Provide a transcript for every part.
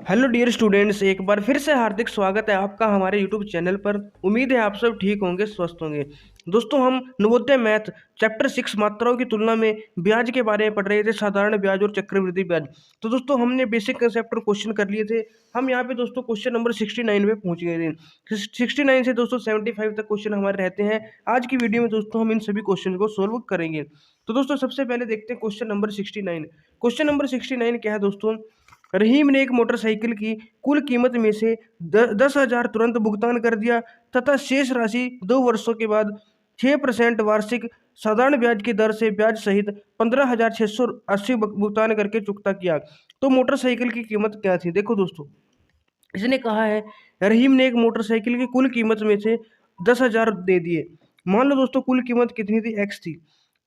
Hello dear students, एक बार फिर से हार्दिक स्वागत है आपका हमारे यूट्यूब चैनल पर। उम्मीद है आप सब ठीक होंगे, स्वस्थ होंगे। दोस्तों, हम नवोदय मैथ चैप्टर 6 मात्राओं की तुलना में ब्याज के बारे में पढ़ रहे थे, साधारण ब्याज और चक्रवृद्धि ब्याज। तो दोस्तों, हमने बेसिक कंसेप्ट और क्वेश्चन कर लिए थे। हम यहाँ पे दोस्तों क्वेश्चन नंबर 69 पे पहुंच गए थे। 69 से दोस्तों 75 तक क्वेश्चन हमारे रहते हैं। आज की वीडियो में दोस्तों हम इन सभी क्वेश्चन को सोल्व करेंगे। तो दोस्तों, सबसे पहले देखते हैं क्वेश्चन नंबर 69। क्वेश्चन नंबर 69 क्या है दोस्तों? रहीम ने एक मोटरसाइकिल की कुल कीमत में से 10,000 तुरंत भुगतान कर दिया तथा शेष राशि 2 वर्षों के बाद 6% वार्षिक साधारण ब्याज की दर से ब्याज सहित 15,680 भुगतान करके चुकता किया। तो मोटरसाइकिल की कीमत क्या थी? देखो दोस्तों, इसने कहा है रहीम ने एक मोटरसाइकिल की कुल कीमत में से 10,000 दे दिए। मान लो दोस्तों, कुल कीमत कितनी थी? एक्स थी।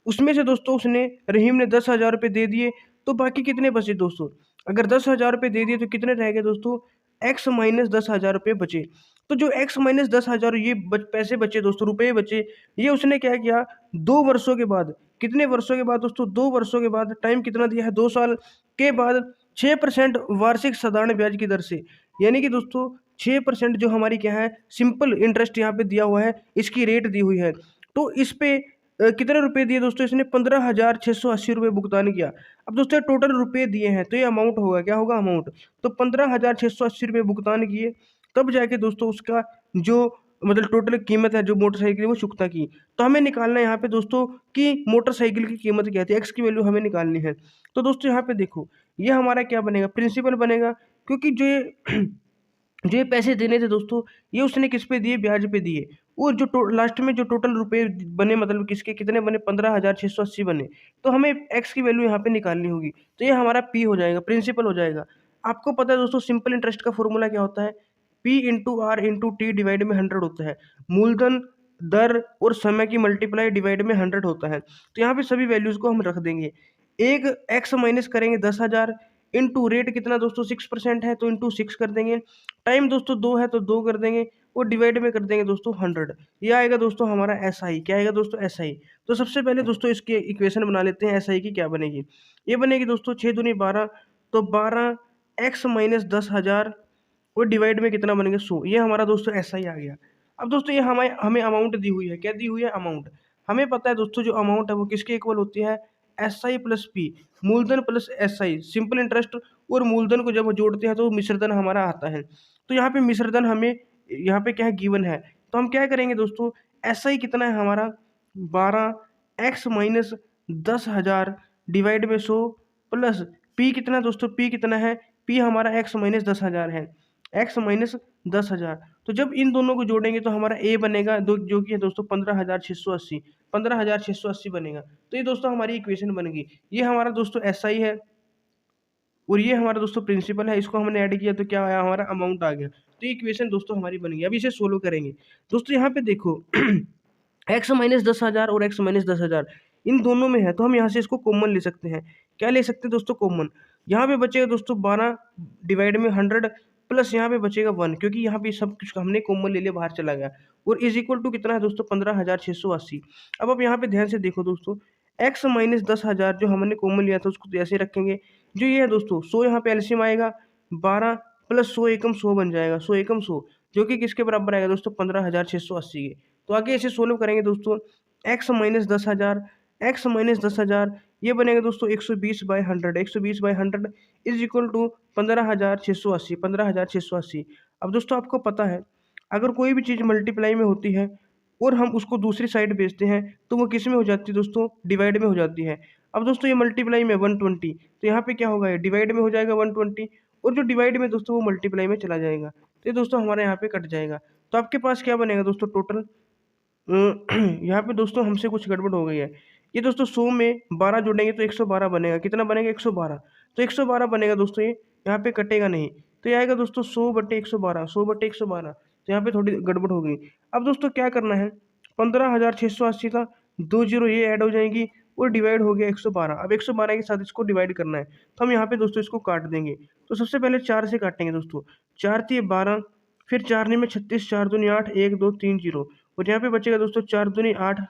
उसमें से दोस्तों उसने रहीम ने 10,000 रुपये दे दिए, तो बाकी कितने बचे दोस्तों? अगर 10,000 रुपये दे दिए तो कितने रह गए दोस्तों? एक्स माइनस 10,000 रुपये बचे। तो जो एक्स माइनस 10,000 ये पैसे बचे दोस्तों, रुपये बचे, ये उसने क्या किया? 2 वर्षों के बाद। कितने वर्षों के बाद दोस्तों? 2 वर्षों के बाद। टाइम कितना दिया है? 2 साल के बाद 6% वार्षिक साधारण ब्याज की दर से, यानी कि दोस्तों 6% जो हमारी क्या है, सिंपल इंटरेस्ट यहाँ पे दिया हुआ है, इसकी रेट दी हुई है। तो इस पे कितने रुपए दिए दोस्तों? इसने 15,680 रुपये भुगतान किया। अब दोस्तों टोटल रुपए दिए हैं, तो ये अमाउंट होगा, क्या होगा? अमाउंट। तो 15,680 रुपये भुगतान किए, तब जाके दोस्तों उसका जो मतलब टोटल कीमत है जो मोटरसाइकिल की, वो चुकता की। तो हमें निकालना है यहाँ पे दोस्तों कि मोटरसाइकिल की कीमत क्या थी, एक्स की वैल्यू हमें निकालनी है। तो दोस्तों यहाँ पे देखो, ये हमारा क्या बनेगा? प्रिंसिपल बनेगा, क्योंकि जो ये जो ये पैसे देने थे दोस्तों, ये उसने किस पे दिए? ब्याज पे दिए। और जो लास्ट में जो टोटल रुपए बने, मतलब किसके कितने बने? 15,680 बने। तो हमें एक्स की वैल्यू यहाँ पे निकालनी होगी। तो ये हमारा पी हो जाएगा, प्रिंसिपल हो जाएगा। आपको पता है दोस्तों, सिंपल इंटरेस्ट का फॉर्मूला क्या होता है? P into R into T divide में 100 होता है। मूलधन, दर और समय की मल्टीप्लाई डिवाइड में 100 होता है। तो यहाँ पे सभी वैल्यूज को हम रख देंगे। एक एक्स माइनस करेंगे 10,000, इंटू रेट कितना दोस्तों? 6% है, तो इंटू 6 कर देंगे। टाइम दोस्तों 2 है, तो 2 कर देंगे, और डिवाइड में कर देंगे दोस्तों 100। ये आएगा दोस्तों हमारा एस आई। क्या आएगा दोस्तों? S I. तो सबसे पहले दोस्तों इसकी इक्वेशन बना लेते हैं। एस आई की क्या बनेगी? ये बनेगी दोस्तों 6 दूनी 12, तो 12 एक्स माइनस 10,000 और डिवाइड में कितना बनेगा? 100। ये हमारा दोस्तों एस आई आ गया। अब दोस्तों ये हमें हमें अमाउंट दी हुई है। क्या दी हुई है? अमाउंट। हमें पता है दोस्तों जो अमाउंट है वो किसके इक्वल होती है? एस आई प्लस पी, मूलधन plus S I, simple interest. और मूलधन को जब जोड़ते हैं तो मिश्रधन हमारा आता है। तो यहाँ पे मिश्रधन हमें यहाँ पे क्या है? गिवन है। तो हम क्या करेंगे दोस्तों? एस आई कितना है हमारा? 12 एक्स माइनस 10,000 डिवाइड में 100 प्लस पी कितना है दोस्तों? पी कितना है? पी हमारा एक्स माइनस 10,000 है। X minus 10,000। तो जब इन दोनों को जोड़ेंगे तो हमारा ए बनेगा, जो कि है दोस्तों 15,680। 15,680 बनेगा। तो ये दोस्तों हमारी इक्वेशन बन गई। ये हमारा दोस्तों एस आई है, और ये हमारा दोस्तों प्रिंसिपल है। इसको हमने ऐड किया तो क्या आया? हमारा अमाउंट आ गया। तो इक्वेशन दोस्तों हमारी बन गई। अब इसे सोल्व करेंगे। दोस्तों यहाँ पे देखो एक्स माइनस 10,000 और एक्स माइनस 10,000 इन दोनों में है, तो हम यहाँ से इसको कॉमन ले सकते हैं। क्या ले सकते हैं दोस्तों? कॉमन। यहाँ पे बचेगा दोस्तों 12 डिवाइड में 100 प्लस यहाँ पे बचेगा 1, क्योंकि यहाँ पे सब कुछ हमने कॉमन ले लिया, बाहर चला गया। और इज इक्वल टू कितना है दोस्तों? 15,680। अब आप यहाँ पे ध्यान से देखो दोस्तों, एक्स माइनस 10,000 जो हमने कॉमन लिया था उसको ऐसे रखेंगे। जो ये है दोस्तों 100, यहाँ पे एलसीएम आएगा 12 प्लस 100 एकम 100 बन जाएगा। 100 एकम 100 जो कि किसके बराबर आएगा दोस्तों? 15,680 के। तो आगे ऐसे सोल्व करेंगे दोस्तों। एक्स माइनस 10,000, एक्स माइनस 10,000 ये बनेगा दोस्तों 120/100। 120/100 इज इक्वल टू 15,680। 15,680। अब दोस्तों आपको पता है, अगर कोई भी चीज़ मल्टीप्लाई में होती है और हम उसको दूसरी साइड भेजते हैं तो वो किस में हो जाती है दोस्तों? डिवाइड में हो जाती है। अब दोस्तों ये मल्टीप्लाई में 120, तो यहाँ पे क्या होगा? ये डिवाइड में हो जाएगा 120, और जो डिवाइड में दोस्तों वो मल्टीप्लाई में चला जाएगा। तो ये दोस्तों हमारे यहाँ पे कट जाएगा। तो आपके पास क्या बनेगा दोस्तों? टोटल यहाँ पे दोस्तों हमसे कुछ गड़बड़ हो गई है। ये दोस्तों 100 में 12 जोड़ेंगे तो 112 बनेगा। कितना बनेगा? 112। तो 112 बनेगा दोस्तों, ये यहाँ पे कटेगा नहीं। तो ये आएगा दोस्तों 100/112। 100/112। तो यहाँ पे थोड़ी गड़बड़ हो गई। अब दोस्तों क्या करना है? 15,680 था, 2 जीरो ये ऐड हो जाएंगी, और डिवाइड हो गया 112। अब 112 के साथ इसको डिवाइड करना है, तो हम यहाँ पे दोस्तों इसको काट देंगे। तो सबसे पहले 4 से काटेंगे दोस्तों। 4 तिये 12, फिर 4 में 36, 4 दूनी 8, 1 2 3 जीरो, और यहाँ पे बचेगा दोस्तों 4 दूनी 8,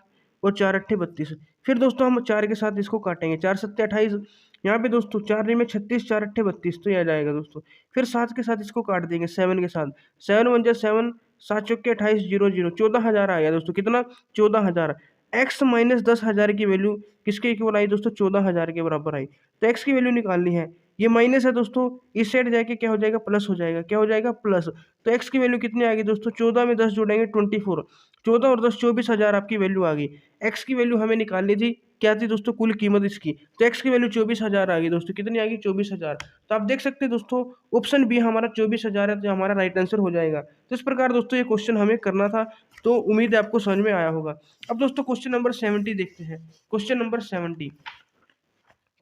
और 4 8 32। फिर दोस्तों हम 4 के साथ इसको काटेंगे, 4 7 28। यहाँ पे दोस्तों 4 में 36, 4 8 32, तो ये आ जाएगा दोस्तों। फिर 7 के साथ इसको काट देंगे, 7 के साथ, 7 1 7, 7 चौके 28, 0 0, 14,000 आ गया दोस्तों। कितना? 14,000। एक्स माइनस 10,000 की वैल्यू किसके इक्वल आई दोस्तों? 14,000 के बराबर आई। तो एक्स की वैल्यू निकालनी है, ये माइनस है दोस्तों, इस साइड जाके क्या हो जाएगा? प्लस हो जाएगा। क्या हो जाएगा? प्लस। तो एक्स की वैल्यू कितनी आ गई दोस्तों? 14 में 10 जोड़ेंगे 24, 14 और 10 24,000 आपकी वैल्यू आ गई। एक्स की वैल्यू हमें निकालनी थी, क्या थी दोस्तों? कुल कीमत इसकी। तो एक्स की वैल्यू 24,000 आ गई दोस्तों। कितनी आ गई? 24,000। तो आप देख सकते हैं दोस्तों, ऑप्शन बी हमारा 24,000 है, तो हमारा राइट आंसर हो जाएगा। तो इस प्रकार दोस्तों ये क्वेश्चन हमें करना था, तो उम्मीद है आपको समझ में आया होगा। अब दोस्तों क्वेश्चन नंबर 70 देखते हैं। क्वेश्चन नंबर 70,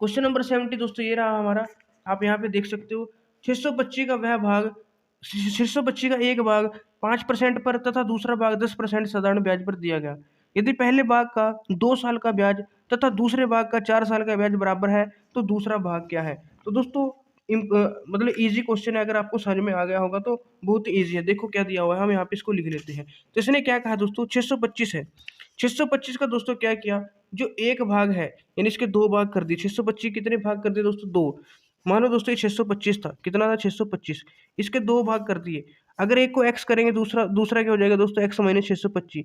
क्वेश्चन नंबर 70 दोस्तों ये रहा हमारा। आप यहाँ पे देख सकते हो, 625 का वह भाग, 625 का एक भाग 5% पर तथा दूसरा भाग 10% साधारण ब्याज पर दिया गया। यदि पहले भाग का 2 साल का ब्याज तथा दूसरे भाग का 4 साल का ब्याज बराबर है, तो दूसरा भाग क्या है? तो दोस्तों मतलब इजी क्वेश्चन है, अगर आपको समझ में आ गया होगा तो बहुत इजी है। देखो क्या दिया हुआ है, हम यहाँ पे इसको लिख लेते हैं। तो इसने क्या कहा दोस्तों? 625 है, 625 का दोस्तों क्या किया, जो एक भाग है यानी इसके दो भाग कर दिए। 625 कितने भाग कर दिए दोस्तों? दो। मानो दोस्तों ये 625 था, कितना था? 625, इसके दो भाग कर दिए। अगर एक को x करेंगे, दूसरा दूसरा क्या हो जाएगा दोस्तों? x minus 625।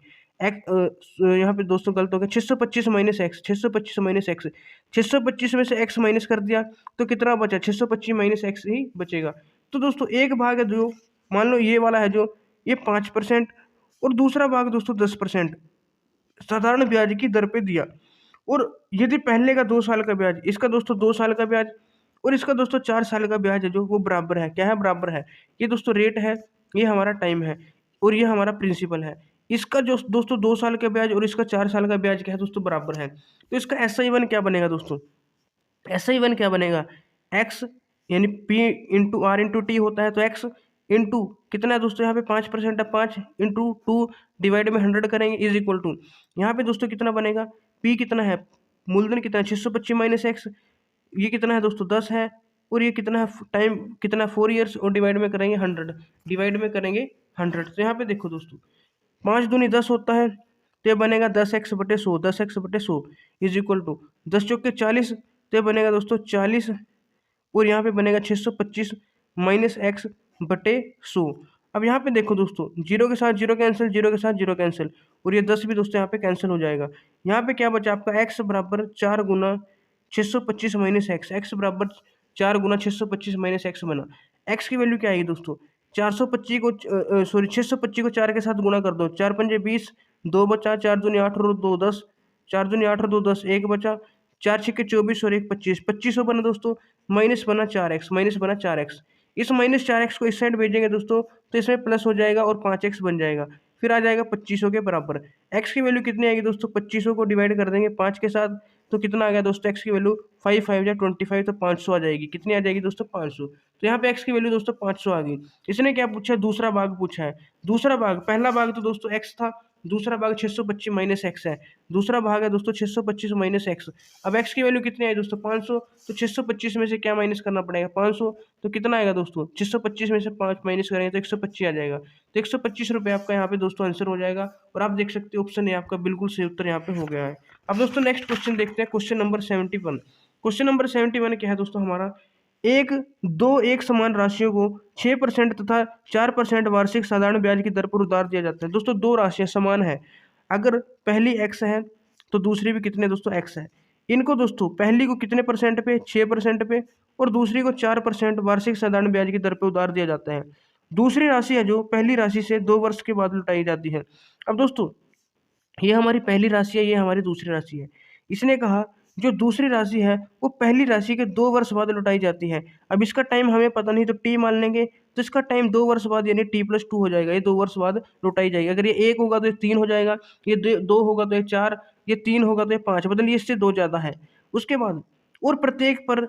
यहाँ पे दोस्तों गलत हो गया, 625 माइनस एक्स, 625 माइनस एक्स, 625 में से x माइनस कर दिया तो कितना बचा? 625 माइनस एक्स ही बचेगा। तो दोस्तों एक भाग है जो, मान लो ये वाला है जो, ये 5% और दूसरा भाग दोस्तों 10% साधारण ब्याज की दर पे दिया। और यदि पहले का 2 साल का ब्याज, इसका दोस्तों 2 साल का ब्याज और इसका दोस्तों 4 साल का ब्याज है जो, वो बराबर है। क्या है? बराबर है। ये दोस्तों रेट है, ये हमारा टाइम है और ये हमारा प्रिंसिपल है। इसका जो दोस्तों 2 साल का ब्याज और इसका 4 साल का ब्याज क्या है दोस्तों? बराबर है। तो इसका SI1 क्या बनेगा दोस्तों? SI1 क्या बनेगा? एक्स यानी P into R into T होता है, तो एक्स इंटू कितना है दोस्तों? यहाँ पे 5% है, 5 इंटू 2 डिवाइड में 100 करेंगे इज इक्वल टू, यहाँ पे दोस्तों कितना बनेगा? P कितना है? मूलधन कितना है? 625 माइनस एक्स, ये कितना है दोस्तों? 10 है। और ये कितना है? टाइम कितना है? 4 ईयर्स। और डिवाइड में करेंगे 100, डिवाइड में करेंगे 100। तो यहाँ पे देखो दोस्तों, 5 दूनी 10 होता है, तो ये बनेगा 10x/100, 10x/100 is equal to 10 चौके 40, तो ये बनेगा दोस्तों 40। और यहाँ पे बनेगा 625 माइनस एक्स बटे 100। अब यहाँ पे देखो दोस्तों, जीरो के साथ जीरो कैंसिल, जीरो के साथ जीरो कैंसिल, और ये 10 भी दोस्तों यहाँ पे कैंसिल हो जाएगा। यहाँ पे क्या बचा आपका? x बराबर 4 गुना 625 माइनस एक्स, एक्स बराबर 4 गुना 625 माइनस एक्स बना। एक्स की वैल्यू क्या आएगी दोस्तों? 425 को सॉरी 625 को 4 के साथ गुना कर दो, 4 पंजे 20, 2 बचा, 4 दूनी 8 और 2 10, 4 दूनी 8 और 2 10, 1 बचा, 4 छिक्के 24 और 1 25, 2500 बना दोस्तों, माइनस बना 4x, माइनस बना 4x। इस माइनस 4x को इस साइड भेजेंगे दोस्तों, तो इसमें प्लस हो जाएगा और 5x बन जाएगा, फिर आ जाएगा 2500 के बराबर। x की वैल्यू कितनी आएगी दोस्तों? 2500 को डिवाइड कर देंगे 5 के साथ, तो कितना आ गया दोस्तों? x की वैल्यू 5 5 या 25, तो 500 आ जाएगी। कितनी आ जाएगी दोस्तों? 500। तो यहाँ पे x की वैल्यू दोस्तों 500 आ गई। इसने क्या पूछा है? दूसरा भाग पूछा है। दूसरा भाग, पहला भाग तो दोस्तों x था, दूसरा भाग 625 माइनस एक्स है, दूसरा भाग है दोस्तों 625 माइनस एक्स। अब x की वैल्यू कितनी आई दोस्तों? 500। तो 625 में से क्या माइनस करना पड़ेगा? 500। तो कितना आएगा दोस्तों? 625 में से 5 माइनस करेंगे तो 125 आ जाएगा। तो 125 रुपये आपका यहाँ पे दोस्तों आंसर हो जाएगा। और आप देख सकते हो ऑप्शन ए आपका बिल्कुल सही उत्तर यहाँ पे हो गया है। अब दोस्तों नेक्स्ट क्वेश्चन देखते हैं, क्वेश्चन नंबर 71। क्वेश्चन नंबर 71 क्या है दोस्तों हमारा? एक दो एक समान राशियों को 6% तथा 4% वार्षिक साधारण ब्याज की दर पर उधार दिया जाता है। दोस्तों दो राशियां समान है, अगर पहली x है तो दूसरी भी कितने दोस्तों? x है। इनको दोस्तों पहली को कितने परसेंट पे? 6% पे, और दूसरी को 4% वार्षिक साधारण ब्याज की दर पे उधार दिया जाता है। दूसरी राशि है जो पहली राशि से 2 वर्ष के बाद लौटाई जाती है। अब दोस्तों ये हमारी पहली राशि है, ये हमारी दूसरी राशि है। इसने कहा जो दूसरी राशि है वो पहली राशि के 2 वर्ष बाद लौटाई जाती है। अब इसका टाइम हमें पता नहीं, तो टी मान लेंगे, तो इसका टाइम 2 वर्ष बाद यानी t+2 हो जाएगा। ये 2 वर्ष बाद लौटाई जाएगी। अगर ये 1 होगा तो ये 3 हो जाएगा, ये 2 होगा तो ये 4, ये 3 होगा तो ये 5, मतलब ये इससे 2 ज़्यादा है। उसके बाद और प्रत्येक पर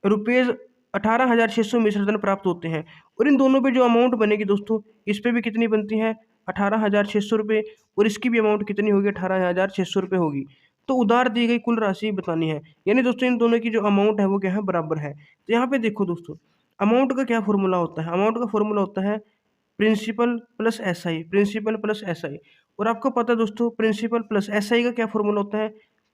रुपीज़ 18,600 मिश्र धन प्राप्त होते हैं। और इन दोनों पे जो अमाउंट बनेगी दोस्तों, इस पे भी कितनी बनती है? 18,600 रुपये, और इसकी भी अमाउंट कितनी होगी? 18,600 रुपये होगी। तो उधार दी गई कुल राशि बतानी है, यानी दोस्तों इन दोनों की जो अमाउंट है वो क्या है? बराबर है। तो यहाँ पे देखो दोस्तों, अमाउंट का क्या फॉर्मूला होता है? अमाउंट का फॉर्मूला होता है principal plus SI, principal plus SI। और आपको पता है दोस्तों प्रिंसिपल प्लस एसआई का क्या फॉर्मूला होता है,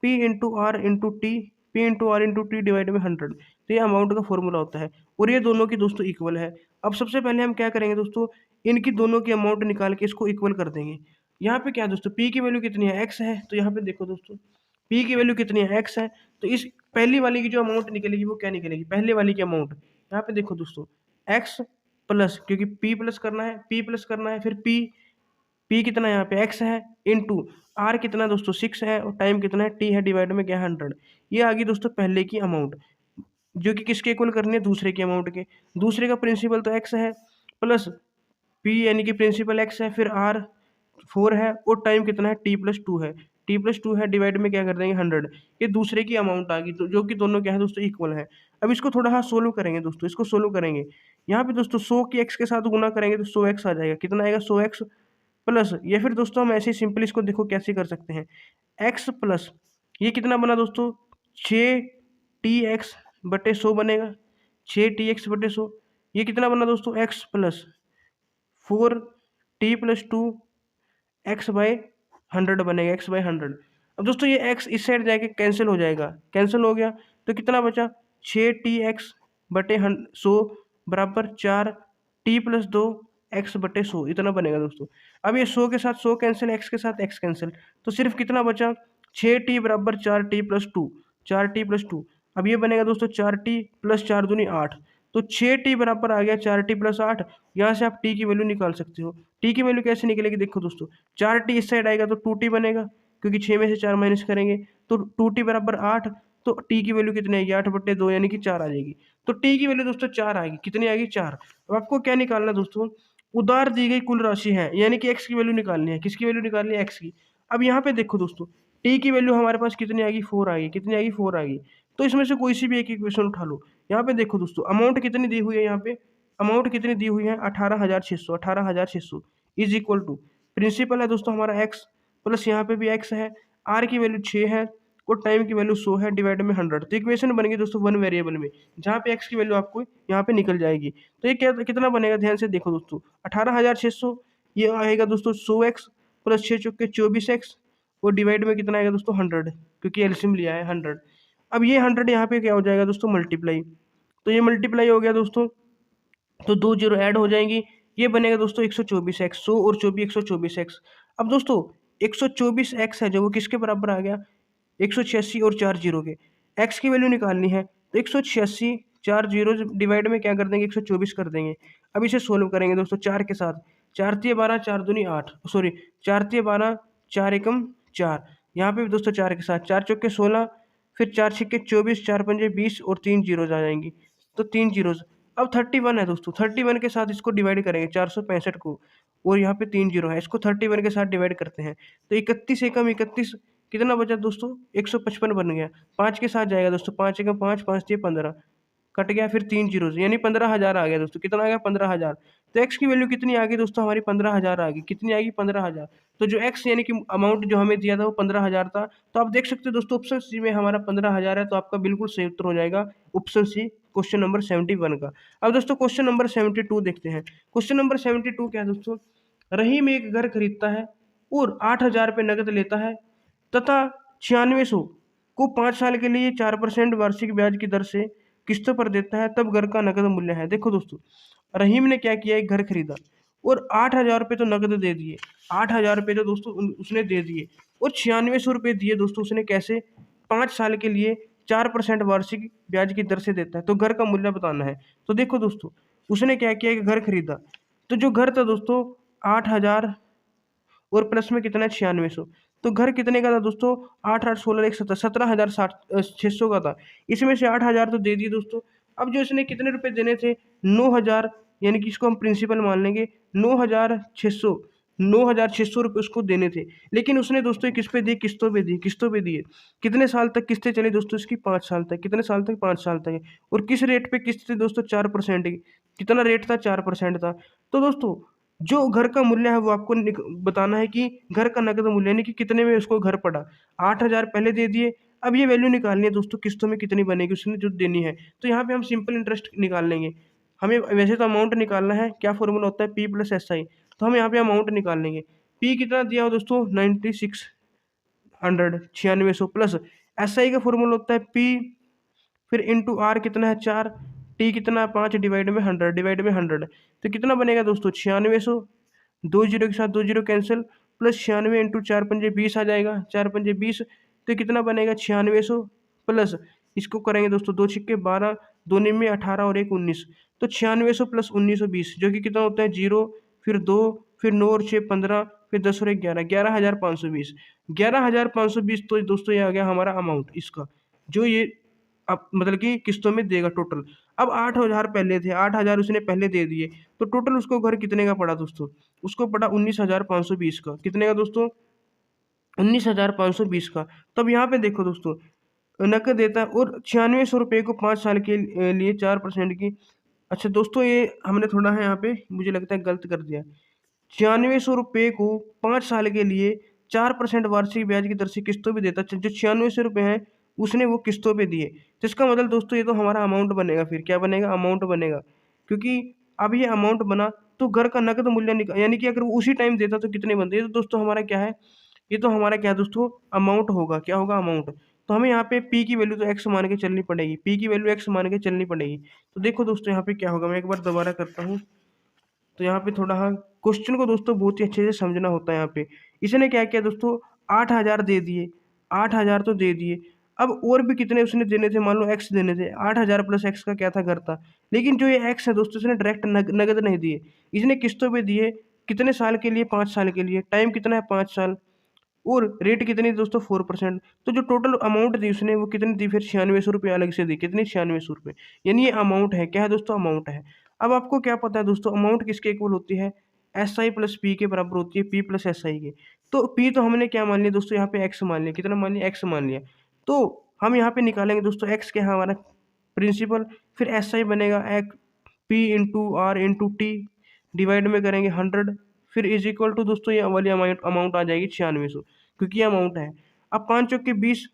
P into R into T, P into R into T divide में 100। तो ये अमाउंट का फॉर्मूला होता है और ये दोनों की दोस्तों इक्वल है। अब सबसे पहले हम क्या करेंगे दोस्तों, इनकी दोनों की अमाउंट निकाल के इसको इक्वल कर देंगे। यहाँ पे क्या है दोस्तों, पी की वैल्यू कितनी है, एक्स है, तो यहाँ पे देखो दोस्तों पी की वैल्यू कितनी है, एक्स है, तो इस पहली वाली की जो अमाउंट निकलेगी वो क्या निकलेगी, पहले वाली की अमाउंट। यहाँ पे देखो दोस्तों एक्स प्लस, क्योंकि पी प्लस करना है, पी प्लस करना है, फिर पी कितना है यहाँ पे एक्स है, इनटू आर कितना दोस्तों 6 है, और टाइम कितना है टी है, डिवाइड में क्या है 100। ये आ गई दोस्तों पहले की अमाउंट, जो कि किसके इक्वल करनी है, दूसरे की अमाउंट के। दूसरे का प्रिंसिपल तो एक्स है, प्लस पी यानी कि प्रिंसिपल एक्स है, फिर आर 4 है, और टाइम कितना है टी+2 है, टी+2 है, डिवाइड में क्या कर देंगे 100। ये दूसरे की अमाउंट आ गई, तो जो कि दोनों क्या है दोस्तों इक्वल है। अब इसको थोड़ा सा सोल्व करेंगे दोस्तों, इसको सोल्व करेंगे। यहाँ पे दोस्तों 100 की एक्स के साथ गुना करेंगे तो 100x आ जाएगा, कितना आएगा 100x प्लस, या फिर दोस्तों हम ऐसे ही सिंपल इसको देखो कैसे कर सकते हैं, एक्स प्लस ये कितना बना दोस्तों 6t x/100 बनेगा, 6t x/100। ये कितना बना दोस्तों एक्स प्लस 4t+2 x/100 बनेगा, x/100। अब दोस्तों ये x इस साइड जाके कैंसिल हो जाएगा, कैंसिल हो गया तो कितना बचा 6t x/100 बराबर 4t+2 x/100, इतना बनेगा दोस्तों। अब ये 100 के साथ 100 कैंसिल, x के साथ x कैंसिल, तो सिर्फ कितना बचा 6t बराबर 4t+2, 4t+2। अब ये बनेगा दोस्तों 4t प्लस 4 दूनी 8, तो 6t बराबर आ गया 4t+8। यहाँ से आप t की वैल्यू निकाल सकते हो। t की वैल्यू कैसे निकलेगी, देखो दोस्तों 4t इस साइड आएगा तो 2t बनेगा, क्योंकि 6 में से 4 माइनस करेंगे तो 2t बराबर 8। तो t की वैल्यू कितनी आएगी 8/2 यानी कि 4 आ जाएगी। तो t की वैल्यू दोस्तों 4 आएगी, कितनी आएगी 4। अब आपको क्या निकालना है दोस्तों, उधार दी गई कुल राशि है, यानी कि x की वैल्यू निकालनी है, किसकी वैल्यू निकालनी है x की। अब यहाँ पे देखो दोस्तों t की वैल्यू हमारे पास कितनी आएगी 4 आएगी, कितनी आएगी 4 आएगी। तो इसमें से कोई सी भी एक इक्वेशन उठा लो। यहाँ पे देखो दोस्तों अमाउंट कितनी दी हुई है, यहाँ पे अमाउंट कितनी दी हुई है 18,600, 18,600 इज इक्वल टू प्रिंसिपल है दोस्तों हमारा एक्स, प्लस यहाँ पे भी एक्स है, आर की वैल्यू 6 है, और टाइम की वैल्यू 100 है, डिवाइड में 100। तो इक्वेशन बनेगी दोस्तों वन वेरिएबल में, जहाँ पे एक्स की वैल्यू आपको यहाँ पे निकल जाएगी। तो ये क्या कितना बनेगा, ध्यान से देखो दोस्तों 18,600, ये आएगा दोस्तों 100x प्लस 6 चौके 24x, और डिवाइड में कितना आएगा दोस्तों 100, क्योंकि एलसीएम लिया है 100। अब ये 100 यहाँ पे क्या हो जाएगा दोस्तों मल्टीप्लाई, तो ये मल्टीप्लाई हो गया दोस्तों, तो 2 जीरो ऐड हो जाएंगी, ये बनेगा दोस्तों 124x, 100 और 24 124x। अब दोस्तों 124x है जो वो किसके बराबर आ गया 186 और 4 जीरो के, x की वैल्यू निकालनी है तो 186 4 जीरो डिवाइड में क्या कर देंगे 124 कर देंगे। अब इसे सोल्व करेंगे दोस्तों 4 के साथ, 4 तिया 12 4 दूनी 8, सॉरी 4 तिया 12 4 एकम 4, यहाँ पे भी दोस्तों 4 के साथ 4 चौके 16, फिर 4 छिक्के 24, 4 पंजे 20 और 3 जीरोज आ जाएंगी, तो 3 जीरोज। अब 31 है दोस्तों, 31 के साथ इसको डिवाइड करेंगे 465 को, और यहाँ पे 3 जीरो है, इसको 31 के साथ डिवाइड करते हैं तो 31 एकम 31, कितना बचा दोस्तों 155 बन गया। 5 के साथ जाएगा दोस्तों, 5 एकम 5, 5 तिया 15 कट गया, फिर 3 जीरो यानी 15,000 आ गया दोस्तों, कितना आ गया 15,000। तो एक्स की वैल्यू कितनी आ गई दोस्तों हमारी 15,000 आ गई, कितनी आएगी 15,000। तो जो एक्स यानी कि अमाउंट जो हमें दिया था वो 15,000 था। तो आप देख सकते हो दोस्तों ऑप्शन सी में हमारा 15,000 है, तो आपका बिल्कुल सही उत्तर हो जाएगा ऑप्शन सी, क्वेश्चन नंबर 71 का। अब दोस्तों क्वेश्चन नंबर 72 देखते हैं। क्वेश्चन नंबर 72 क्या है दोस्तों, रहीम एक घर खरीदता है और 8,000 रुपये नकद लेता है तथा 9600 को 5 साल के लिए 4% वार्षिक ब्याज की दर से किस्तों पर देता है, तब घर का नकद मूल्य है। देखो दोस्तों रहीम ने क्या किया, एक घर खरीदा और 8,000 रुपये तो नकद दे दिए, 8,000 रुपये तो दोस्तों उसने दे दिए, और 9600 रुपये दिए दोस्तों उसने कैसे 5 साल के लिए 4% वार्षिक ब्याज की दर से देता है, तो घर का मूल्य बताना है। तो देखो दोस्तों उसने क्या किया, एक घर खरीदा, तो जो घर था दोस्तों 8,000 और प्लस में कितना 9600, तो घर कितने का था दोस्तों 8 8 16 1 17 17,600 का था। इसमें से 8,000 तो दे दिए दोस्तों। अब जो इसने कितने रुपए देने थे 9,000, यानी कि इसको हम प्रिंसिपल मान लेंगे 9,600, 9,600 रुपये उसको देने थे। लेकिन उसने दोस्तों किस पे दिए, किस्तों पे दिए, किस्तों पे दिए। कितने साल तक किस्तें चली दोस्तों इसकी 5 साल तक, कितने साल तक 5 साल तक। और किस रेट पे किस्त थी दोस्तों 4% की, कितना रेट था 4% था। तो दोस्तों जो घर का मूल्य है वो आपको बताना है कि घर का नकद मूल्य यानी कि कितने में उसको घर पड़ा। 8,000 पहले दे दिए, अब ये वैल्यू निकालनी है दोस्तों किस्तों में कितनी बनेगी उसने जो देनी है। तो यहाँ पे हम सिंपल इंटरेस्ट निकाल लेंगे। हमें वैसे तो अमाउंट निकालना है, क्या फॉर्मूला होता है P+SI, तो हम यहाँ पे अमाउंट निकाल लेंगे। पी कितना दिया हो दोस्तों 9600 9600 प्लस एस आई का फॉर्मूला होता है पी फिर इंटू आर कितना है 4, टी कितना है 5 डिवाइड में 100 तो कितना बनेगा दोस्तों 9600, 2 जीरो के साथ 2 जीरो कैंसिल, प्लस 96 इंटू 4 पंजे 20 आ जाएगा, 4 पंजे 20 तो कितना बनेगा 9600 प्लस इसको करेंगे दोस्तों 2 छिक्के 12, 2 निम्मे 18 और 1 19 तो 9600 प्लस 1920 जो कि कितना होता है 0 फिर 2 फिर 9 और 6 15 फिर 10 और 1 11, 11520, 11520 तो दोस्तों ये आ गया हमारा अमाउंट इसका जो ये अब मतलब कि किस्तों में देगा टोटल। अब 8000 पहले थे, 8000 उसने पहले दे दिए तो टोटल उसको घर कितने का पड़ा दोस्तों, उसको पड़ा 19520 का। कितने का दोस्तों 19520 का। तब यहाँ पे देखो दोस्तों नकद देता है और 9600 रुपये को 5 साल के लिए 4% की। अच्छा दोस्तों ये हमने थोड़ा है यहाँ पे मुझे लगता है गलत कर दिया। 9600 रुपये को 5 साल के लिए 4% वार्षिक ब्याज की दर से किस्तों पे देता है। जो 9600 रुपये हैं उसने वो किस्तों पे दिए तो इसका मतलब दोस्तों ये तो हमारा अमाउंट बनेगा। फिर क्या बनेगा अमाउंट बनेगा क्योंकि अब ये अमाउंट बना तो घर का नकद मूल्य निकल यानी कि अगर वो उसी टाइम देता तो कितने बनते। ये तो दोस्तों हमारा क्या है, ये तो हमारा क्या है दोस्तों अमाउंट होगा। क्या होगा अमाउंट। तो हमें यहाँ पे पी की वैल्यू तो एक्स मान के चलनी पड़ेगी, पी की वैल्यू एक्स मान के चलनी पड़ेगी। तो देखो दोस्तों यहाँ पे क्या होगा, मैं एक बार दोबारा करता हूँ। तो यहाँ पे थोड़ा हाँ क्वेश्चन को दोस्तों बहुत ही अच्छे से समझना होता है। यहाँ पे इसने क्या किया दोस्तों 8000 दे दिए, 8000 तो दे दिए। अब और भी कितने उसने देने थे, मान लो एक्स देने थे, 8000 प्लस एक्स का क्या था घर था। लेकिन जो ये एक्स है दोस्तों इसने डायरेक्ट नगद नहीं दिए, इसने किस्तों पे दिए। कितने साल के लिए 5 साल के लिए, टाइम कितना है 5 साल और रेट कितनी थी दोस्तों 4%। तो जो टोटल अमाउंट दी उसने वो कितनी दी फिर 9600 रुपये अलग से दी। कितनी 9600 रुपये, यानी ये अमाउंट है। क्या है दोस्तों अमाउंट है। अब आपको क्या पता है दोस्तों अमाउंट किसके इक्वल होती है, एस आई प्लस पी के बराबर होती है, पी प्लस एस आई के। तो पी तो हमने क्या मान लिया दोस्तों यहाँ पे एक्स मान लिया। कितना मान लिया एक्स मान लिया। तो हम यहाँ पे निकालेंगे दोस्तों एक्स क्या है हमारा प्रिंसिपल, फिर एस आई बनेगा एक P into R into T divide में करेंगे 100 फिर इज इक्वल टू दोस्तों ये वाली अमाउंट आ जाएगी 9600 क्योंकि ये अमाउंट है। अब 5 चौके 20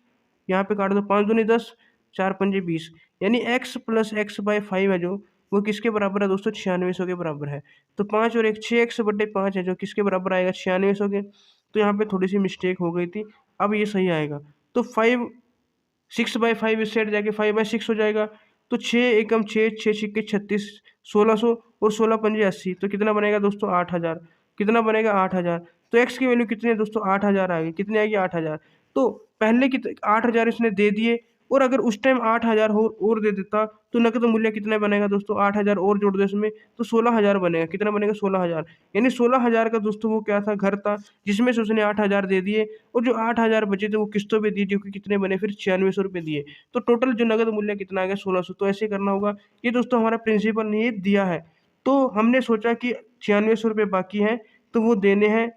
यहाँ पे काट दो, 5 दूनी 10 4 पंजे 20 यानी x प्लस एक्स बाई 5 है जो वो किसके बराबर है दोस्तों 9600 के बराबर है। तो 5 और 1 6x/5 है जो किसके बराबर आएगा 9600 के। तो यहाँ पे थोड़ी सी मिस्टेक हो गई थी, अब ये सही आएगा। तो 6/5 इस साइड जाके 5/6 हो जाएगा। तो 6 एकम 6 6 छिक्के 36 1600 और 16 पंजे 80 तो कितना बनेगा दोस्तों 8000। कितना बनेगा 8000। तो एक्स की वैल्यू कितनी है दोस्तों 8000 आ गई। कितनी आएगी 8000। तो पहले की 8000 इसने दे दिए और अगर उस टाइम 8000 और दे देता तो नकद मूल्य कितना बनेगा दोस्तों 8000 और जोड़ दो इसमें तो 16000 बनेगा। कितना बनेगा 16000। यानी 16000 का दोस्तों वो क्या था घर था जिसमें से उसने 8000 दे दिए और जो 8000 बचे थे वो किस्तों पे दिए जो कि कितने बने फिर 9600 रुपये दिए। तो टोटल जो नकद मूल्य कितना आ गया 1600। तो ऐसे करना होगा। ये दोस्तों हमारा प्रिंसिपल ने ये दिया है तो हमने सोचा कि 9600 रुपये बाकी हैं तो वो देने हैं।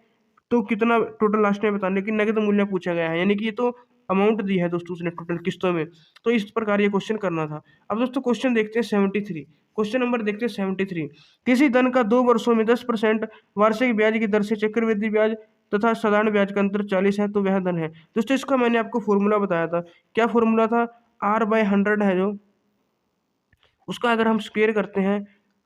तो कितना टोटल लास्ट में बताने की नगद मूल्य पूछा गया है यानी कि ये तो अमाउंट दी है दोस्तों उसने टोटल किस्तों में। तो इस प्रकार ये क्वेश्चन करना था। अब दोस्तों क्वेश्चन देखते हैं 73, क्वेश्चन नंबर देखते हैं 73। किसी धन का 2 वर्षों में 10% वार्षिक ब्याज की दर से चक्रवृद्धि ब्याज तथा साधारण ब्याज का अंतर 40 है तो वह धन है। दोस्तों इसका मैंने आपको फॉर्मूला बताया था। क्या फॉर्मूला था R/100 है जो उसका अगर हम स्क्वेयर करते हैं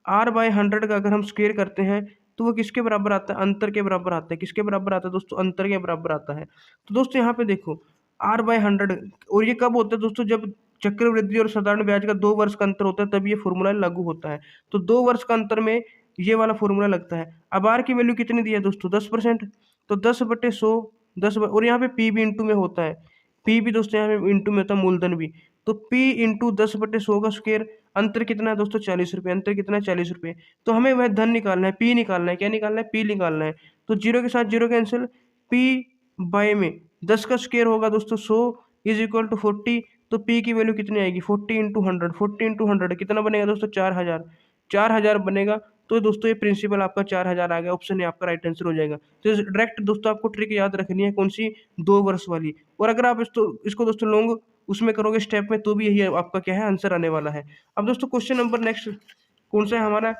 R/100 का अगर हम स्क्वेयर करते हैं तो वो किसके बराबर आता है अंतर के बराबर आता है। किसके बराबर आता है दोस्तों अंतर के बराबर आता है। तो दोस्तों यहाँ पे देखो R/100 और ये कब होता है दोस्तों जब चक्रवृद्धि और साधारण ब्याज का 2 वर्ष का अंतर होता है तब ये फॉर्मूला लागू होता है। तो 2 वर्ष का अंतर में ये वाला फॉर्मूला लगता है। अब आर की वैल्यू कितनी दी है दोस्तों 10%। तो 10/100 और यहाँ पे पी भी इंटू में होता है। पी भी दोस्तों यहाँ पे इंटू में होता है मूलधन भी। तो पी इंटू 10/100 का स्क्वायर अंतर कितना है दोस्तों 40 रुपये। अंतर कितना है 40 रुपये। तो हमें वह धन निकालना है पी निकालना है। क्या निकालना है पी निकालना है। तो जीरो के साथ जीरो कैंसिल, पी बाय में 10 का स्क्वायर होगा दोस्तों 100 इज इक्वल टू 40। तो पी की वैल्यू कितनी आएगी 40 × 100। 40 × 100 कितना बनेगा दोस्तों 4000। 4000 बनेगा। तो दोस्तों ये प्रिंसिपल आपका 4000 आ गया। ऑप्शन है आपका राइट आंसर हो जाएगा। तो डायरेक्ट दोस्तों आपको ट्रिक याद रखनी है कौन सी 2 वर्ष वाली। और अगर आप इसको दोस्तों लॉन्ग उसमें करोगे स्टेप में तो भी यही आपका क्या है आंसर आने वाला है। अब दोस्तों क्वेश्चन नंबर नेक्स्ट कौन सा है हमारा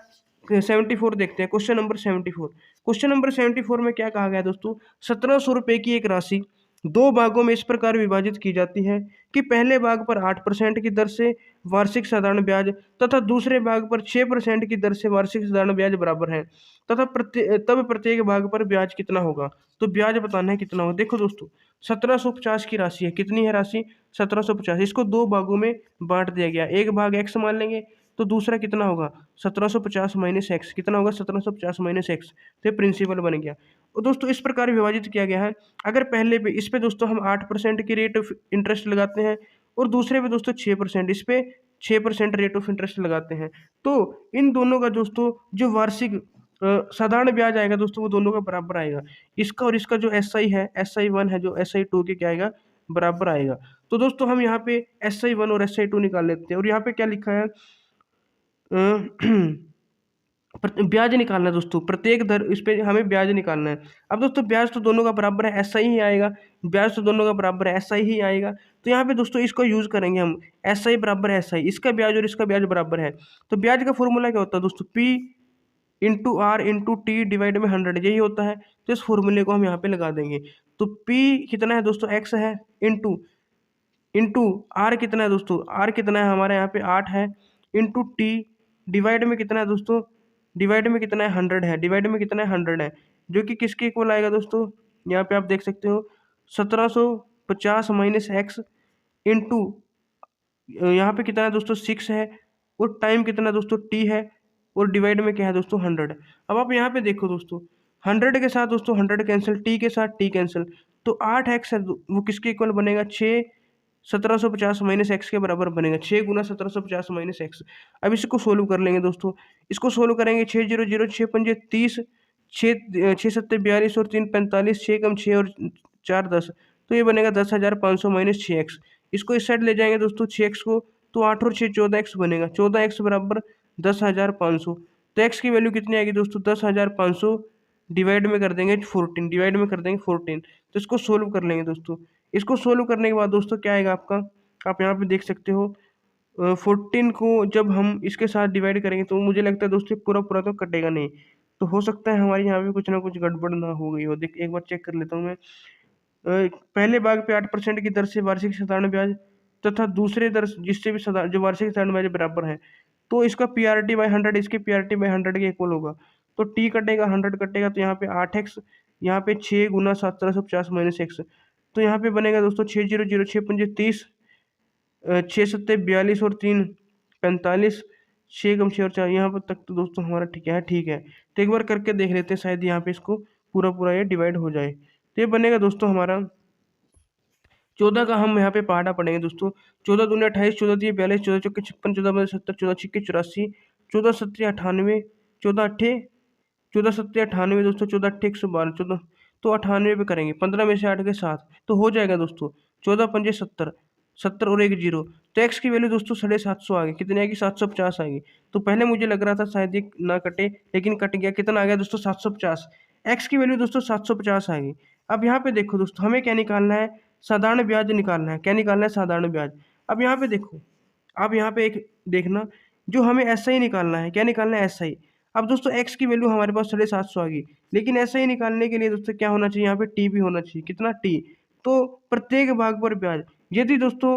74 देखते हैं। क्वेश्चन नंबर 74, क्वेश्चन नंबर 74 में क्या कहा गया है दोस्तों 1700 रुपये की एक राशि दो भागों में इस प्रकार विभाजित की जाती है कि पहले भाग पर 8% की दर से वार्षिक साधारण ब्याज तथा दूसरे भाग पर 6% की दर से वार्षिक साधारण ब्याज बराबर है तथा तब प्रत्येक भाग पर ब्याज कितना होगा। तो ब्याज बताना है कितना होगा। देखो दोस्तों, 1750 की राशि है। कितनी है राशि? 1750। इसको दो भागों में बांट दिया गया। एक भाग एक्स मान लेंगे तो दूसरा कितना होगा? 1750 माइनस एक्स। कितना होगा? 1750 माइनस एक्स। तो ये प्रिंसिपल बन गया। और दोस्तों इस प्रकार विभाजित किया गया है। अगर पहले पे इस पे दोस्तों हम 8% की रेट ऑफ इंटरेस्ट लगाते हैं और दूसरे पे दोस्तों 6%, इस पे 6% रेट ऑफ इंटरेस्ट लगाते हैं, तो इन दोनों का दोस्तों जो वार्षिक साधारण ब्याज आएगा दोस्तों वो दोनों का बराबर आएगा। इसका और इसका जो एस आई है, SI1 है, जो SI2 के क्या आएगा? बराबर आएगा। तो दोस्तों हम यहाँ पे SI1 और SI2 निकाल लेते हैं और यहाँ पे क्या लिखा है? ब्याज निकालना है दोस्तों। प्रत्येक दर इस पे हमें ब्याज निकालना है। अब दोस्तों ब्याज तो दोनों का बराबर है, SI ही आएगा। ब्याज तो दोनों का बराबर है, SI ही आएगा। तो यहाँ पे दोस्तों इसको यूज करेंगे हम। SI बराबर है SI, इसका ब्याज और इसका ब्याज बराबर है। तो ब्याज का फॉर्मूला क्या होता है दोस्तों? P into R into T divide में 100, यही होता है। तो इस फॉर्मूले को हम यहाँ पे लगा देंगे। तो P कितना है दोस्तों? X है, इंटू इंटू आर कितना है दोस्तों? आर कितना है हमारे यहाँ पे? 8 है, इंटू टी डिवाइड में कितना है दोस्तों? डिवाइड में कितना है? 100 है। डिवाइड में कितना है? 100 है, जो कि किसके इक्वल आएगा दोस्तों? यहाँ पे आप देख सकते हो 1750 माइनस एक्स इंटू यहाँ पे कितना है दोस्तों? 6 है, और टाइम कितना दोस्तों? टी है, और डिवाइड में क्या है दोस्तों? 100। अब आप यहाँ पे देखो दोस्तों, 100 के साथ दोस्तों 100 कैंसिल, टी के साथ टी कैंसिल, तो 8x है वो किसके इक्वल बनेगा? 6 1750 माइनस एक्स के बराबर बनेगा। 6 गुना 1750 माइनस एक्स। अब इसको सोल्व कर लेंगे दोस्तों। इसको सोल्व करेंगे 6 0 0 6 पंजे 30, 6 सत्ते 42 और 3 45, 6 कम 6 और 4 10, तो ये बनेगा 10,500 माइनस 6x। इसको इस साइड ले जाएंगे दोस्तों 6x को, तो 8 और 6 14x बनेगा। 14x बराबर 10,500। तो x की वैल्यू कितनी आएगी दोस्तों? 10,500 डिवाइड में कर देंगे 14, डिवाइड में कर देंगे 14। तो इसको सोल्व कर लेंगे दोस्तों। इसको सोल्व करने के बाद दोस्तों क्या आएगा आपका? आप यहाँ पे देख सकते हो 14 को जब हम इसके साथ डिवाइड करेंगे तो मुझे लगता है दोस्तों पूरा पूरा तो कटेगा नहीं। तो हो सकता है हमारे यहाँ पे कुछ ना कुछ गड़बड़ ना हो गई हो। देख एक बार चेक कर लेता हूँ मैं। पहले भाग पे 8% की दर से वार्षिक साधारण ब्याज तथा दूसरे दर जिससे भी जो वार्षिक साधारण ब्याज बराबर है, तो इसका PRT/100 इसके PRT/100 के इक्वल होगा। तो टी कटेगा, 100 कटेगा, तो यहाँ पे 8x, यहाँ पे 6 गुना 1750 माइनस एक्स। तो यहाँ पे बनेगा दोस्तों 6 0 0 6 पंजे 30, 6 सत्ते 42 और 3 45, 6 कम 6 और 4, यहाँ पर तक तो दोस्तों हमारा ठीक है, ठीक है। तो एक बार करके देख लेते हैं, शायद यहाँ पे इसको पूरा पूरा ये डिवाइड हो जाए। तो ये बनेगा दोस्तों हमारा 14 का। हम यहाँ पे पहाड़ा पढ़ेंगे दोस्तों। 14 दूनी 28, 14 तिये 42, 14 चौके 56, 14 पंजे 70, 14 छिक्के 84, 14 सत्ते 98, 14 अट्ठे 14 सत्ते 98 दोस्तों, 14 अट्ठे 112, 14 तो 98 पे करेंगे। 15 में से 8 के 7, तो हो जाएगा दोस्तों 14 पंजे 70, 70 और एक जीरो। तो एक्स की वैल्यू दोस्तों 750 आ गई। कितनी आएगी? 750 आ गई। तो पहले मुझे लग रहा था शायद ये ना कटे, लेकिन कट गया। कितना आ गया दोस्तों? 750। एक्स की वैल्यू दोस्तों 750 आ गई। अब यहाँ पे देखो दोस्तों, हमें क्या निकालना है? साधारण ब्याज निकालना है। क्या निकालना है? साधारण ब्याज। अब यहाँ पे देखो, अब यहाँ पे एक देखना, जो हमें SI निकालना है। क्या निकालना है? SI। अब दोस्तों x की वैल्यू हमारे पास 750 आ गई, लेकिन SI निकालने के लिए दोस्तों क्या होना चाहिए? यहाँ पे t भी होना चाहिए। कितना? t। तो प्रत्येक भाग पर ब्याज। यदि दोस्तों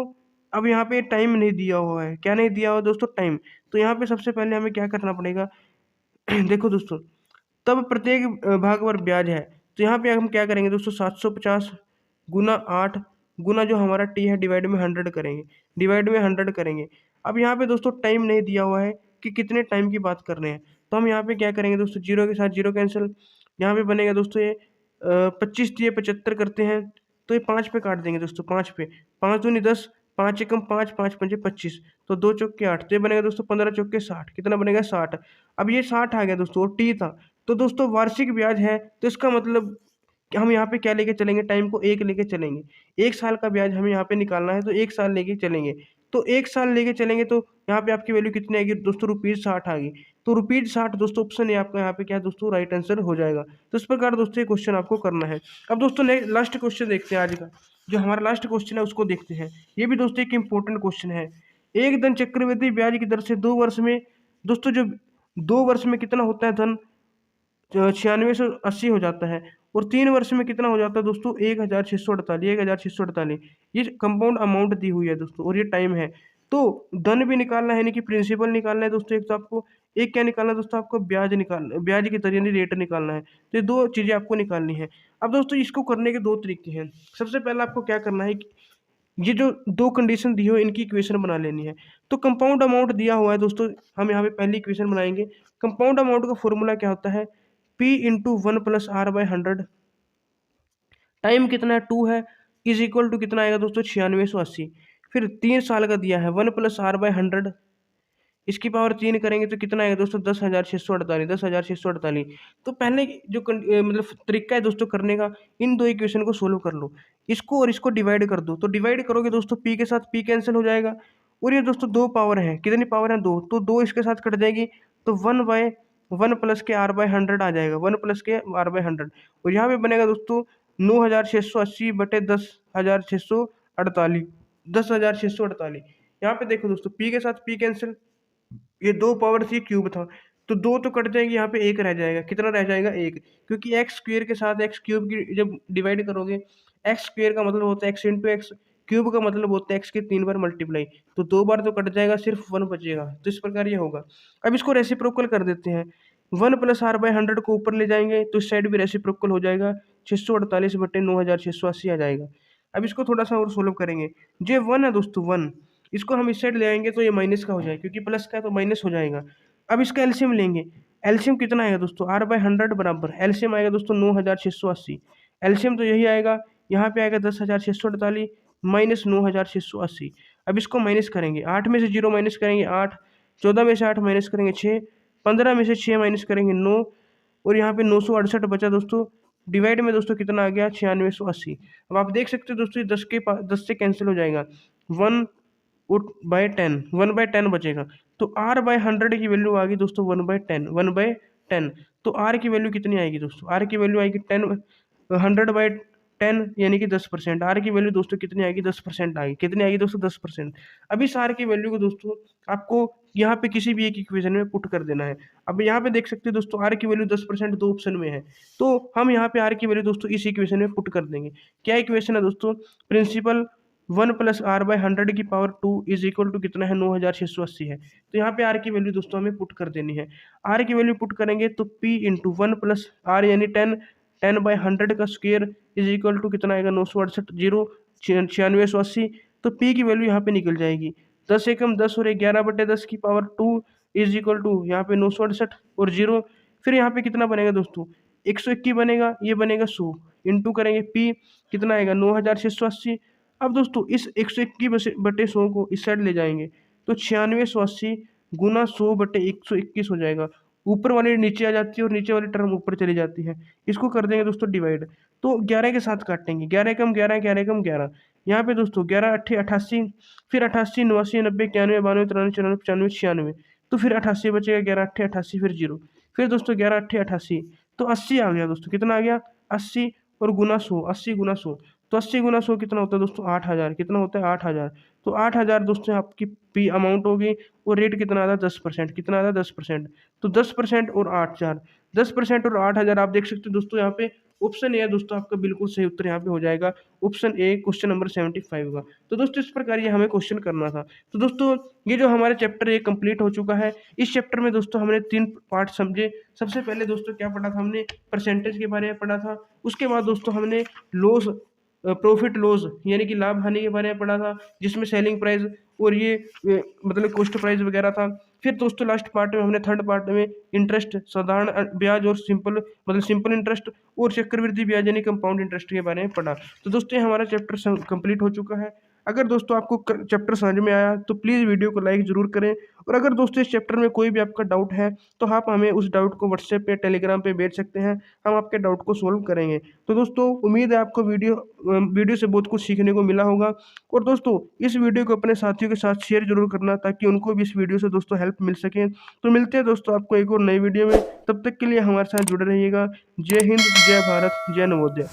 अब यहाँ पे टाइम नहीं दिया हुआ है, क्या नहीं दिया हुआ दोस्तों? टाइम। तो यहाँ पे सबसे पहले हमें क्या करना पड़ेगा? देखो दोस्तों, तब प्रत्येक भाग पर ब्याज है, तो यहाँ पे हम क्या करेंगे दोस्तों? 750 गुना 8 गुना जो हमारा टी है डिवाइड में 100 करेंगे, डिवाइड में 100 करेंगे। अब यहाँ पे दोस्तों टाइम नहीं दिया हुआ है कि कितने टाइम की बात कर रहे हैं, तो हम यहाँ पे क्या करेंगे दोस्तों? जीरो के साथ जीरो कैंसिल। यहाँ पे बनेगा दोस्तों ये 25 दिए 75 करते हैं, तो ये 5 पे काट देंगे दोस्तों। 5 पे 5 दूनी 10, 5 एकम 5, 5 पंजे 25, तो 2 चौके 8, तो ये बनेगा दोस्तों 15 चौके 60। कितना बनेगा? 60। अब ये 60 आ गया दोस्तों, और टी था। तो दोस्तों वार्षिक ब्याज है, तो इसका मतलब कि हम यहाँ पे क्या लेके चलेंगे? टाइम को 1 लेके चलेंगे। 1 साल का ब्याज हमें यहाँ पे निकालना है, तो 1 साल लेके चलेंगे। तो 1 साल लेके चलेंगे तो यहाँ पे आपकी वैल्यू कितनी आएगी दोस्तों? ₹60 आ गई। तो ₹60 दोस्तों ऑप्शन है आपका यहाँ पे क्या है दोस्तों? राइट आंसर हो जाएगा। तो इस प्रकार दोस्तों ये क्वेश्चन आपको करना है। अब दोस्तों लास्ट क्वेश्चन देखते हैं आज का। जो हमारा लास्ट क्वेश्चन है उसको देखते हैं। ये भी दोस्तों एक इंपॉर्टेंट क्वेश्चन है। एक धन चक्रवृद्धि ब्याज की दर से 2 वर्ष में दोस्तों, जो 2 वर्ष में कितना होता है धन? 9680 हो जाता है। और 3 वर्ष में कितना हो जाता है दोस्तों? 1648, ये कंपाउंड अमाउंट दी हुई है दोस्तों, और ये टाइम है। तो धन भी निकालना है, यानी कि प्रिंसिपल निकालना है दोस्तों, एक तो आपको, एक क्या निकालना है दोस्तों? आपको ब्याज की दर यानी रेट निकालना है। तो ये दो चीज़ें आपको निकालनी है। अब दोस्तों इसको करने के दो तरीके हैं। सबसे पहले आपको क्या करना है कि ये जो दो कंडीशन दी हो इनकी इक्वेशन बना लेनी है। तो कंपाउंड अमाउंट दिया हुआ है दोस्तों, हम यहाँ पे पहली इक्वेशन बनाएंगे। कंपाउंड अमाउंट का फॉर्मूला क्या होता है? P इंटू 1 + R/100, टाइम कितना है? 2 है, इज इक्वल टू कितना आएगा दोस्तों? 9680। फिर 3 साल का दिया है, 1 + R/100, इसकी पावर 3 करेंगे तो कितना आएगा दोस्तों? 10,648। तो पहले जो मतलब तरीका है दोस्तों करने का, इन दो इक्वेशन को सोल्व कर लो, इसको और इसको डिवाइड कर दो। तो डिवाइड करोगे दोस्तों, पी के साथ पी कैंसिल हो जाएगा, और ये दोस्तों दो पावर है, कितनी पावर है? 2, तो 2 इसके साथ कट जाएगी, तो 1 प्लस के R/100 आ जाएगा, 1 प्लस के R/100। और यहाँ पे बनेगा दोस्तों 9680 बटे 10,648, 10,648। यहाँ पे देखो दोस्तों, पी के साथ पी कैंसिल, ये 2 पावर थी, क्यूब था, तो 2 तो कट जाएंगे, यहाँ पे 1 रह जाएगा। कितना रह जाएगा? 1, क्योंकि एक्स स्क्वेयर के साथ एक्स क्यूब की जब डिवाइड करोगे, एक्स स्क्वेयर का मतलब होता है एक्स इंटू एक्स, क्यूब का मतलब होता है एक्स के 3 बार मल्टीप्लाई, तो 2 बार तो कट जाएगा, सिर्फ 1 बचेगा। तो इस प्रकार ये होगा। अब इसको रेसिप्रोकल कर देते हैं, 1 + R/100 को ऊपर ले जाएंगे तो इस साइड भी रेसिप्रोकल हो जाएगा, 648 बटे 9680 आ जाएगा। अब इसको थोड़ा सा और सोल्व करेंगे। जो 1 है दोस्तों, 1, इसको हम इस साइड ले आएंगे तो ये माइनस का हो जाएगा, क्योंकि प्लस का है तो माइनस हो जाएगा। अब इसका एलसीएम लेंगे, एलसीएम कितना आएगा दोस्तों? R/100 बराबर एलसीएम आएगा दोस्तों 9680। एलसीएम तो यही आएगा, यहाँ पे आएगा 10,648 माइनस 9680। अब इसको माइनस करेंगे, 8 में से 0 माइनस करेंगे 8, 14 में से 8 माइनस करेंगे 6, 15 में से 6 माइनस करेंगे 9, और यहाँ पे 968 बचा दोस्तों। डिवाइड में दोस्तों कितना आ गया? 9680। अब आप देख सकते हो दोस्तों, ये 10 से कैंसिल हो जाएगा, 1/10 बचेगा। तो R/100 की वैल्यू आ गई दोस्तों 1/10। तो R की वैल्यू कितनी आएगी दोस्तों? R की वैल्यू आएगी 100/10, यानी कि 10%। R की वैल्यू दोस्तों कितनी आएगी? 10% आएगी। कितनी आएगी दोस्तों? 10%। अब इस R की वैल्यू को दोस्तों आपको यहाँ पे किसी भी एक इक्वेशन में पुट कर देना है। अब यहाँ पे देख सकते हो दोस्तों, R की वैल्यू 10% दो ऑप्शन में है, तो हम यहाँ पे R की वैल्यू दोस्तों इस इक्वेशन में पुट कर देंगे। क्या इक्वेशन है दोस्तों? प्रिंसिपल 1 + R/100 की पावर 2 इज इक्वल टू कितना है? 9680 है। तो यहाँ पे R की वैल्यू दोस्तों हमें पुट कर देनी है। R की वैल्यू पुट करेंगे तो P इंटू 1 + R यानी 10/100 का स्क्वायर इज इक्वल टू कितना आएगा? 968, 9680। तो P की वैल्यू यहाँ पे निकल जाएगी, 10 एकम 10 और 11/10 की पावर 2 इज इक्वल टू यहाँ पे 968 और 0। फिर यहाँ पे कितना बनेगा दोस्तों? 121 बनेगा, ये बनेगा 100, इंटू करेंगे P कितना आएगा? 9680। अब दोस्तों इस 121 बटे 100 को इस साइड ले जाएंगे तो 9680 गुना 100 बटे 121 हो जाएगा। ऊपर वाली नीचे आ जाती है और नीचे वाली टर्म ऊपर चली जाती है। इसको कर देंगे दोस्तों डिवाइड, तो 11 के साथ काटेंगे, 11 कम 11, 11 कम 11। यहाँ पे दोस्तों 11 अट्ठे 88, फिर 88, 89, 90, 91, 92, 93, 94, 95, 96, तो फिर 88 बचेगा, 11 अट्ठे 88, फिर 0, फिर दोस्तों 11 अट्ठे 88, तो 80 आ गया दोस्तों। कितना आ गया? 80 और गुना 100, 80 गुना 100, तो 80 गुना 100 कितना होता है दोस्तों? 8000। कितना होता है? 8000। तो 8000 दोस्तों आपकी पी अमाउंट होगी, और रेट कितना आता है? 10%। कितना आता है? 10%। तो 10% और 8000, 10% और 8000, आप देख सकते हो दोस्तों यहाँ पे ऑप्शन ए है दोस्तों आपका बिल्कुल सही उत्तर यहाँ पे हो जाएगा, ऑप्शन ए, क्वेश्चन नंबर 75 का। तो दोस्तों इस प्रकार ये हमें क्वेश्चन करना था। तो दोस्तों ये जो हमारा चैप्टर ये कंप्लीट हो चुका है। इस चैप्टर में दोस्तों हमने 3 पार्ट समझे। सबसे पहले दोस्तों क्या पढ़ा था हमने? परसेंटेज के बारे में पढ़ा था। उसके बाद दोस्तों हमने लॉस, प्रॉफिट लॉस यानी कि लाभ हानि के बारे में पढ़ा था, जिसमें सेलिंग प्राइस और ये मतलब कॉस्ट प्राइस वगैरह था। फिर दोस्तों लास्ट पार्ट में हमने, थर्ड पार्ट में, इंटरेस्ट, साधारण ब्याज और सिंपल मतलब सिंपल इंटरेस्ट और चक्रवृद्धि ब्याज यानी कंपाउंड इंटरेस्ट के बारे में पढ़ा। तो दोस्तों ये हमारा चैप्टर कंप्लीट हो चुका है। अगर दोस्तों आपको चैप्टर समझ में आया तो प्लीज़ वीडियो को लाइक ज़रूर करें, और अगर दोस्तों इस चैप्टर में कोई भी आपका डाउट है तो आप हमें उस डाउट को व्हाट्सएप पे, टेलीग्राम पे भेज सकते हैं, हम आपके डाउट को सोल्व करेंगे। तो दोस्तों उम्मीद है आपको वीडियो से बहुत कुछ सीखने को मिला होगा, और दोस्तों इस वीडियो को अपने साथियों के साथ शेयर जरूर करना, ताकि उनको भी इस वीडियो से दोस्तों हेल्प मिल सके। तो मिलते हैं दोस्तों आपको एक और नई वीडियो में, तब तक के लिए हमारे साथ जुड़े रहिएगा। जय हिंद, जय भारत, जय नवोदय।